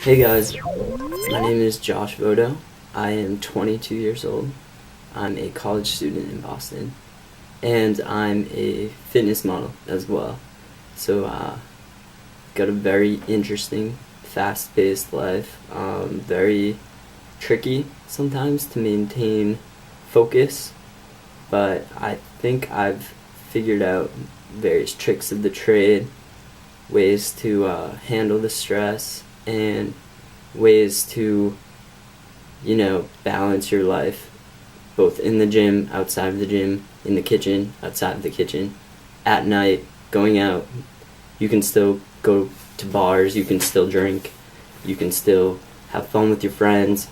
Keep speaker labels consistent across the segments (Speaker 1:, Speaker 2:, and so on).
Speaker 1: Hey guys, my name is Josh Vodo. I am 22 years old. I'm a college student in Boston, and I'm a fitness model as well. So, got a very interesting, fast-paced life. Very tricky sometimes to maintain focus, but I think I've figured out various tricks of the trade, ways to handle the stress, and ways to, balance your life, both in the gym, outside of the gym, in the kitchen, outside of the kitchen, at night, going out. You can still go to bars, you can still drink, you can still have fun with your friends.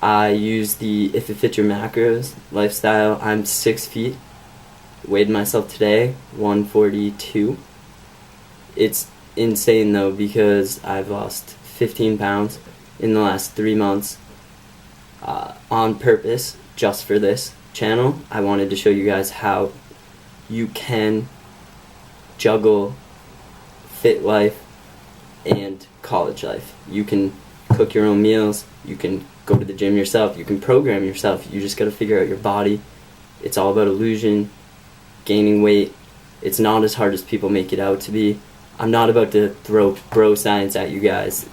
Speaker 1: I use the If It Fits Your Macros lifestyle. I'm 6 feet, weighed myself today, 142. It's insane though, because I've lost 15 pounds in the last 3 months on purpose, just for this channel. I wanted to show you guys how you can juggle fit life and college life. You can cook your own meals, you can go to the gym yourself, you can program yourself. You just got to figure out your body. It's all about illusion, gaining weight. It's not as hard as people make it out to be. I'm not about to throw bro science at you guys.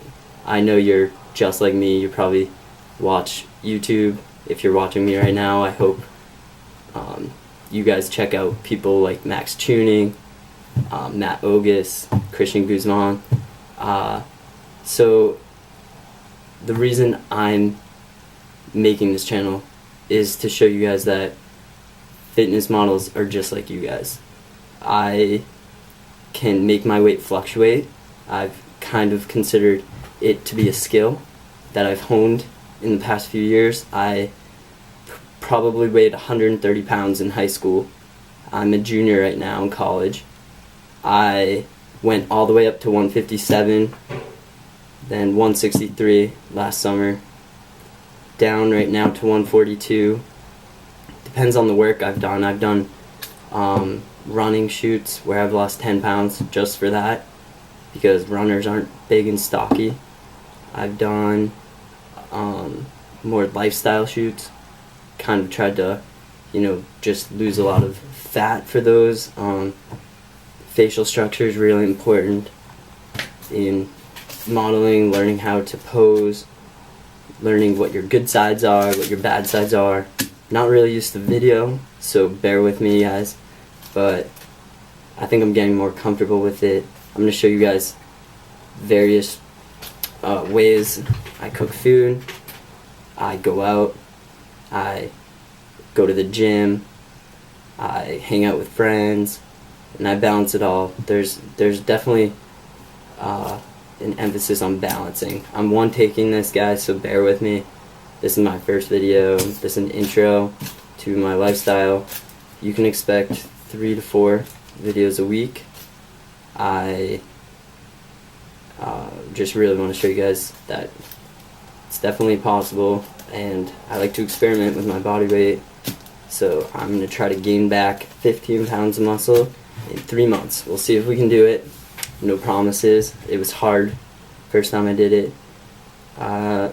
Speaker 1: I know you're just like me. You probably watch YouTube. If you're watching me right now, I hope you guys check out people like Max Tuning, Matt Ogus, Christian Guzman. So the reason I'm making this channel is to show you guys that fitness models are just like you guys. I can make my weight fluctuate. I've kind of considered it to be a skill that I've honed in the past few years. I probably weighed 130 pounds in high school. I'm a junior right now in college. I went all the way up to 157, then 163 last summer, down right now to 142. Depends on the work I've done. I've done running shoots where I've lost 10 pounds just for that, because runners aren't big and stocky. I've done more lifestyle shoots, kind of tried to, just lose a lot of fat for those. Facial structure is really important in modeling, learning how to pose, learning what your good sides are, what your bad sides are. Not really used to video, so bear with me guys, but I think I'm getting more comfortable with it. I'm going to show you guys various ways I cook food, I go out, I go to the gym, I hang out with friends, and I balance it all. There's definitely an emphasis on balancing. I'm one taking this, guys, so bear with me. This is my first video. This is an intro to my lifestyle. You can expect 3 to 4 videos a week. I just really want to show you guys that it's definitely possible, and I like to experiment with my body weight. So I'm going to try to gain back 15 pounds of muscle in 3 months. We'll see if we can do it. No promises. It was hard first time I did it. A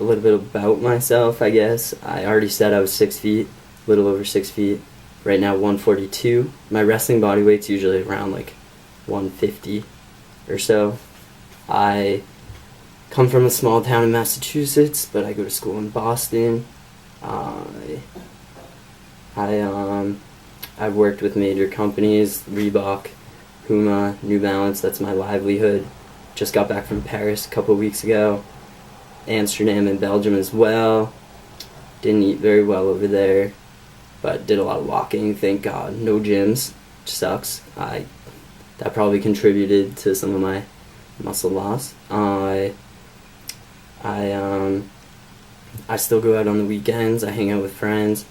Speaker 1: little bit about myself, I guess. I already said I was 6 feet, a little over 6 feet. Right now 142. My wrestling body weight's usually around like 150 or so. I come from a small town in Massachusetts, but I go to school in Boston. I've worked with major companies, Reebok, Puma, New Balance. That's my livelihood. Just got back from Paris a couple weeks ago. Amsterdam and Belgium as well. Didn't eat very well over there, but did a lot of walking, thank God. No gyms, which sucks. That probably contributed to some of my muscle loss. I still go out on the weekends. I hang out with friends.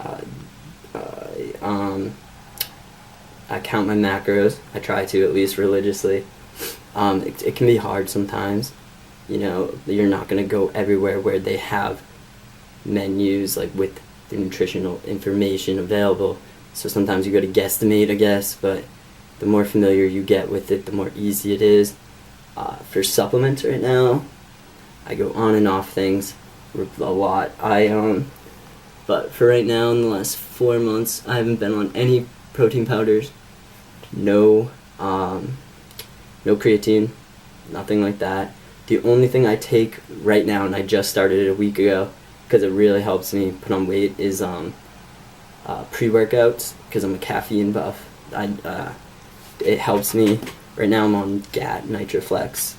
Speaker 1: I count my macros. I try to, at least religiously. It can be hard sometimes. You're not going to go everywhere where they have menus like with the nutritional information available. So sometimes you got to guesstimate, I guess, but the more familiar you get with it, the more easy it is. For supplements right now, I go on and off things a lot. But for right now, in the last 4 months, I haven't been on any protein powders, no creatine, nothing like that. The only thing I take right now, and I just started it a week ago, because it really helps me put on weight, is pre-workouts, because I'm a caffeine buff. It helps me. Right now I'm on GAT, Nitroflex.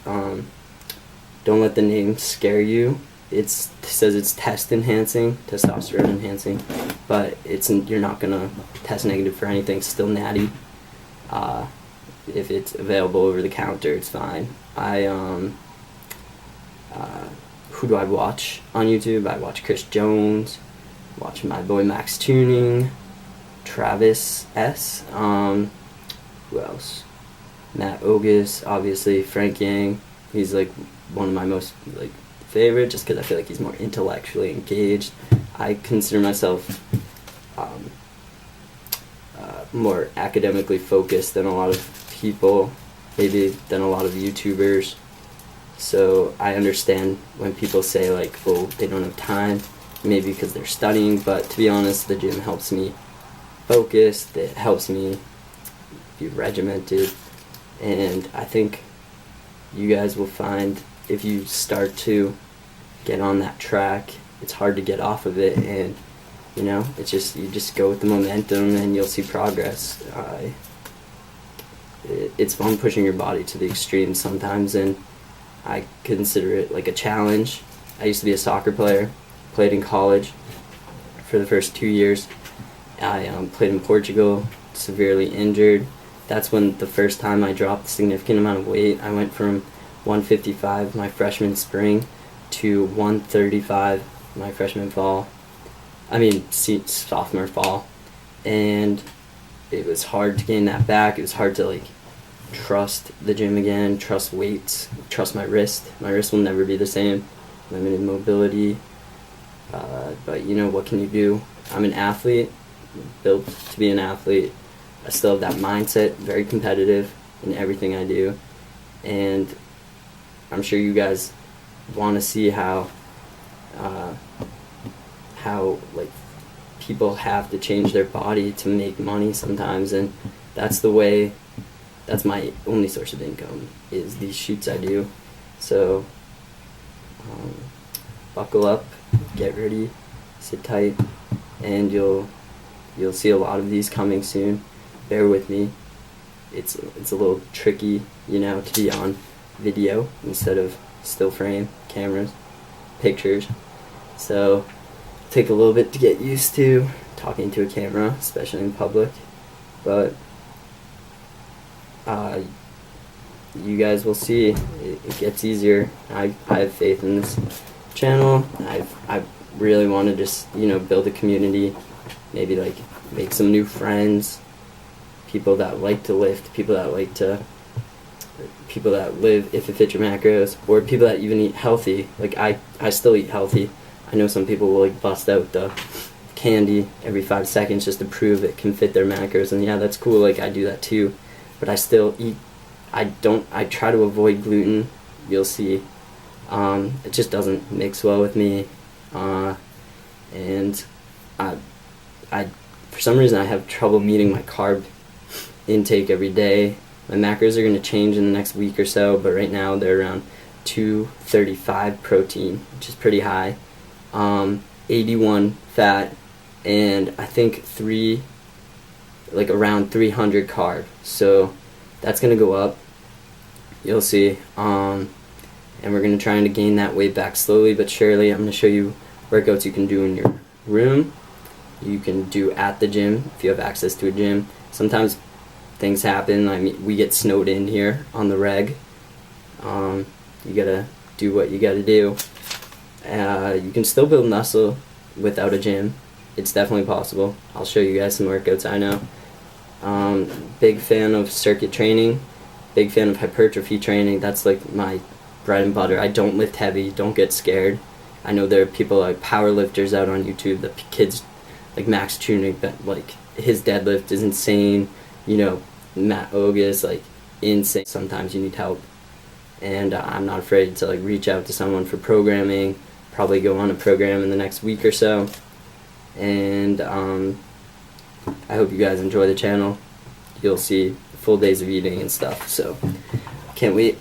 Speaker 1: Don't let the name scare you. It says it's testosterone enhancing, but you're not gonna test negative for anything. It's still natty. If it's available over the counter, it's fine. Who do I watch on YouTube? I watch Chris Jones, watch my boy Max Tuning, Travis S. Who else? Matt Ogus, obviously. Frank Yang. He's like one of my most favorite, just because I feel like he's more intellectually engaged. I consider myself more academically focused than a lot of people, maybe than a lot of YouTubers. So I understand when people say like, oh, they don't have time, maybe because they're studying, but to be honest, the gym helps me focus, it helps me be regimented, and I think you guys will find if you start to get on that track, it's hard to get off of it, and it's just, you just go with the momentum and you'll see progress. It's fun pushing your body to the extreme sometimes, and I consider it like a challenge. I used to be a soccer player, played in college for the first 2 years. I played in Portugal, severely injured. That's when the first time I dropped a significant amount of weight. I went from 155 my freshman spring to 135 my sophomore fall, and it was hard to gain that back. It was hard to trust the gym again, trust weights, trust my wrist. My wrist will never be the same. Limited mobility, but what can you do? I'm an athlete, built to be an athlete. I still have that mindset, very competitive in everything I do, and I'm sure you guys want to see how people have to change their body to make money sometimes, and that's my only source of income, is these shoots I do. So buckle up, get ready, sit tight, and you'll see a lot of these coming soon. Bear with me. It's a little tricky, to be on video instead of still frame cameras, pictures. So take a little bit to get used to talking to a camera, especially in public. But you guys will see it gets easier. I have faith in this channel. I really want to just build a community, maybe make some new friends, people that like to lift, people that live If It Fits Your Macros, or people that even eat healthy. I still eat healthy. I know some people will bust out the candy every 5 seconds just to prove it can fit their macros, and yeah, that's cool. I do that too, but I still eat. I try to avoid gluten. You'll see. It just doesn't mix well with me, and I for some reason I have trouble meeting my carb intake every day. My macros are going to change in the next week or so, but right now they're around 235 protein, which is pretty high, 81 fat, and I think around 300 carb. So that's going to go up. You'll see. And we're going to try to gain that weight back slowly but surely. I'm going to show you workouts you can do in your room. You can do at the gym if you have access to a gym. Sometimes things happen. We get snowed in here on the reg. You gotta do what you gotta do. You can still build muscle without a gym. It's definitely possible. I'll show you guys some workouts I know. Big fan of circuit training. Big fan of hypertrophy training. That's my bread and butter. I don't lift heavy. Don't get scared. I know there are people power lifters out on YouTube. The kids Max Tuning, but his deadlift is insane. Matt Ogus, insane. Sometimes you need help, and I'm not afraid to like reach out to someone for programming. Probably go on a program in the next week or so, and I hope you guys enjoy the channel. You'll see full days of eating and stuff, so can't wait.